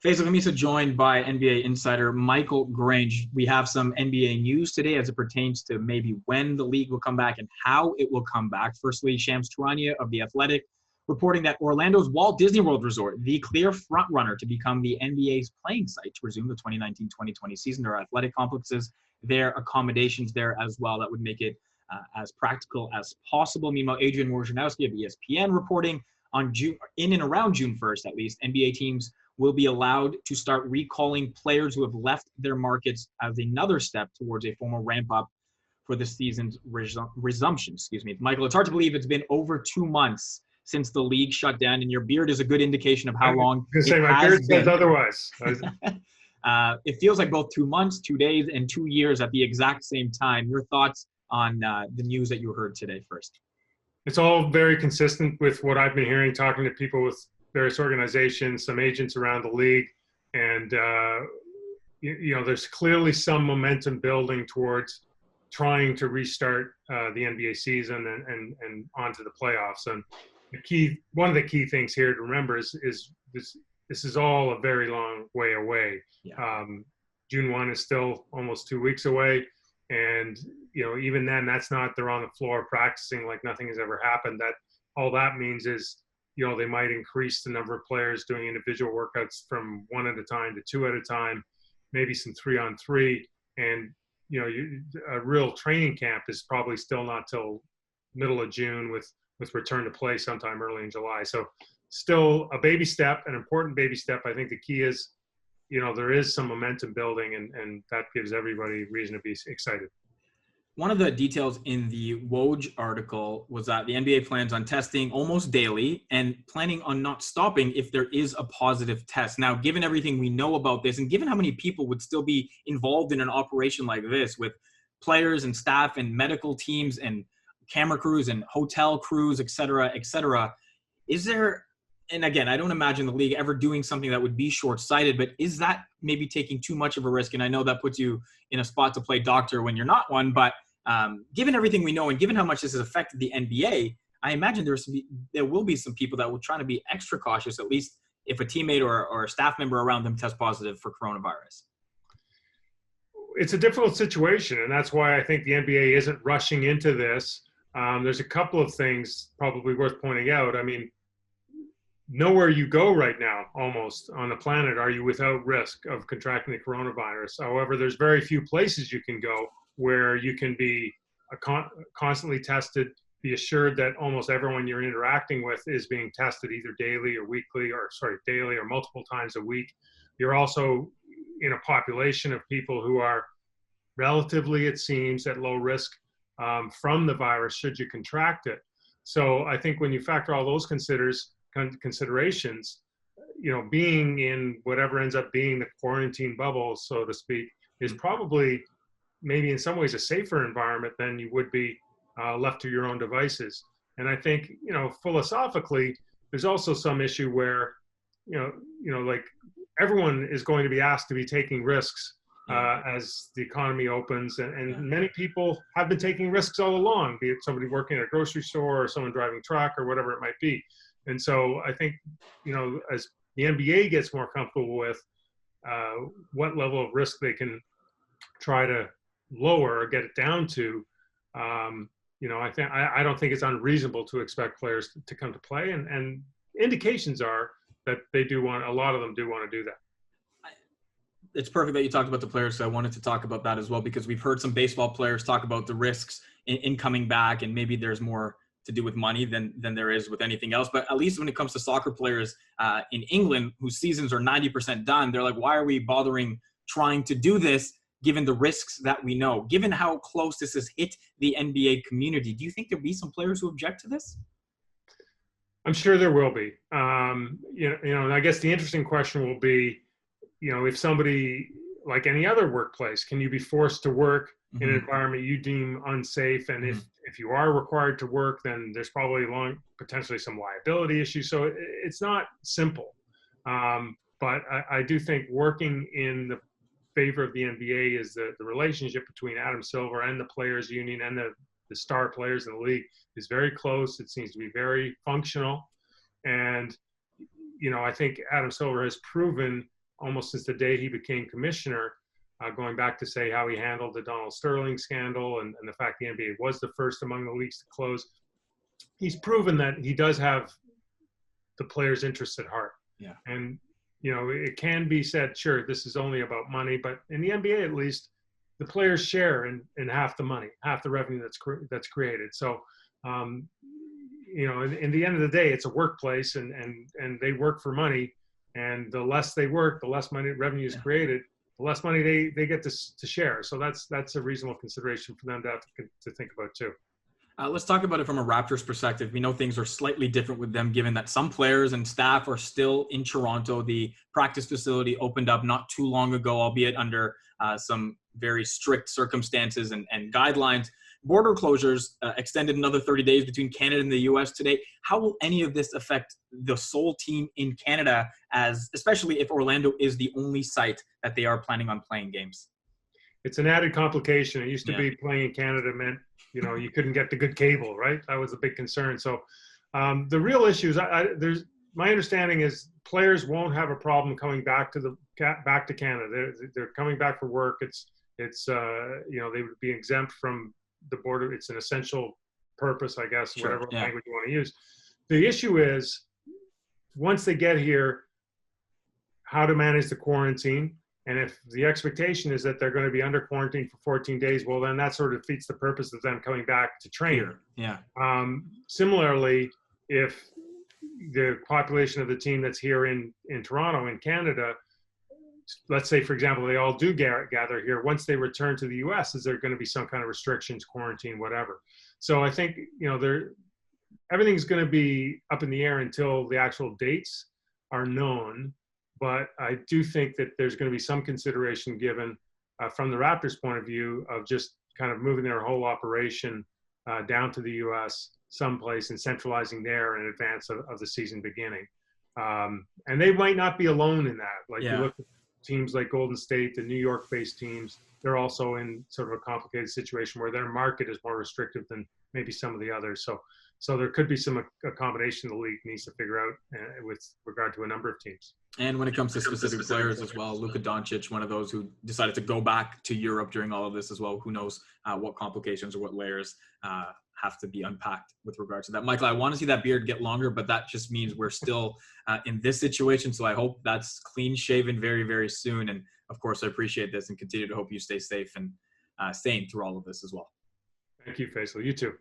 Faizal Khamisa joined by NBA insider Michael Grange. We have some NBA news today as it pertains to maybe when the league will come back and how it will come back. Firstly, Shams Charania of The Athletic reporting that Orlando's Walt Disney World Resort, the clear frontrunner to become the NBA's playing site to resume the 2019-2020 season. There are athletic complexes there, accommodations there as well that would make it as practical as possible. Meanwhile, Adrian Wojnarowski of ESPN reporting on in and around June 1st, at least, NBA teams will be allowed to start recalling players who have left their markets as another step towards a formal ramp-up for the season's resumption. Michael, it's hard to believe it's been over 2 months since the league shut down, and your beard is a good indication of how long it has my beard been. Says otherwise. It feels like both 2 months, 2 days, and 2 years at the exact same time. Your thoughts on the news that you heard today first? It's all very consistent with what I've been hearing, talking to people with various organizations, some agents around the league, and there's clearly some momentum building towards trying to restart the NBA season and onto the playoffs. And one of the key things here to remember is this is all a very long way away. Yeah. June 1 is still almost 2 weeks away, and even then, they're on the floor practicing like nothing has ever happened. That all that means is they might increase the number of players doing individual workouts from 1 at a time to 2 at a time, maybe some 3-on-3. And, a real training camp is probably still not till middle of June with return to play sometime early in July. So still a baby step, an important baby step. I think the key is, there is some momentum building, and that gives everybody reason to be excited. One of the details in the Woj article was that the NBA plans on testing almost daily and planning on not stopping if there is a positive test. Now, given everything we know about this, and given how many people would still be involved in an operation like this with players and staff and medical teams and camera crews and hotel crews, et cetera, is there, and again, I don't imagine the league ever doing something that would be short-sighted, but is that maybe taking too much of a risk? And I know that puts you in a spot to play doctor when you're not one, but given everything we know and given how much this has affected the NBA, I imagine there will be some people that will try to be extra cautious, at least if a teammate or a staff member around them tests positive for coronavirus. It's a difficult situation, and that's why I think the NBA isn't rushing into this. There's a couple of things probably worth pointing out. I mean, nowhere you go right now, almost on the planet, are you without risk of contracting the coronavirus. However, there's very few places you can go where you can be constantly tested, be assured that almost everyone you're interacting with is being tested either daily or multiple times a week. You're also in a population of people who are relatively, it seems, at low risk from the virus should you contract it. So I think when you factor all those considerations, being in whatever ends up being the quarantine bubble, so to speak, is probably maybe in some ways a safer environment than you would be left to your own devices. And I think, philosophically, there's also some issue where, like everyone is going to be asked to be taking risks as the economy opens. And many people have been taking risks all along, be it somebody working at a grocery store or someone driving truck or whatever it might be. And so I think, as the NBA gets more comfortable with what level of risk they can try to lower or get it down to, I don't think it's unreasonable to expect players to come to play. And indications are that a lot of them do want to do that. It's perfect that you talked about the players. So I wanted to talk about that as well, because we've heard some baseball players talk about the risks in coming back, and maybe there's more to do with money than there is with anything else. But at least when it comes to soccer players in England, whose seasons are 90% done, they're like, why are we bothering trying to do this given the risks that we know? Given how close this has hit the NBA community, do you think there'll be some players who object to this? I'm sure there will be. And I guess the interesting question will be, if somebody, like any other workplace, can you be forced to work in an environment you deem unsafe? And if you are required to work, then there's probably potentially some liability issues. So it's not simple. But I do think working in the favor of the NBA is the relationship between Adam Silver and the players union and the star players in the league is very close. It seems to be very functional. And, I think Adam Silver has proven almost since the day he became commissioner, going back to say how he handled the Donald Sterling scandal and the fact the NBA was the first among the leagues to close. He's proven that he does have the players' interests at heart. Yeah. And, you know, it can be said, sure, this is only about money, but in the NBA, at least, the players share in half the money, half the revenue that's created. So, you know, in the end of the day, it's a workplace, and they work for money, and the less they work, the less money revenue is created, the less money they get to share. So that's a reasonable consideration for them to have to think about too. Let's talk about it from a Raptors perspective. We know things are slightly different with them, given that some players and staff are still in Toronto. The practice facility opened up not too long ago, albeit under some very strict circumstances and guidelines. Border closures extended another 30 days between Canada and the U.S. today. How will any of this affect the sole team in Canada, especially if Orlando is the only site that they are planning on playing games? It's an added complication. It used to be playing in Canada meant, you know, you couldn't get the good cable, right? That was a big concern. So the real issue is, my understanding is players won't have a problem coming back to Canada. They're coming back for work. It's you know, they would be exempt from the border. It's an essential purpose, I guess, whatever language you want to use. The issue is, once they get here, how to manage the quarantine. And if the expectation is that they're going to be under quarantine for 14 days, well, then that sort of defeats the purpose of them coming back to train. Yeah. Similarly, if the population of the team that's here in Toronto, in Canada, let's say, for example, they all do gather here, once they return to the U.S., is there going to be some kind of restrictions, quarantine, whatever? So I think, you know, everything's going to be up in the air until the actual dates are known. But I do think that there's going to be some consideration given from the Raptors' point of view of just kind of moving their whole operation down to the U.S. someplace and centralizing there in advance of the season beginning. And they might not be alone in that. Like you look at teams like Golden State, the New York-based teams, they're also in sort of a complicated situation where their market is more restrictive than maybe some of the others. So there could be some accommodation the league needs to figure out with regard to a number of teams. And when it comes to specific players as well, Luka Doncic, one of those who decided to go back to Europe during all of this as well. Who knows what complications or what layers have to be unpacked with regard to that. Michael, I want to see that beard get longer, but that just means we're still in this situation. So I hope that's clean shaven very, very soon. And of course, I appreciate this and continue to hope you stay safe and sane through all of this as well. Thank you, Faisal. You too.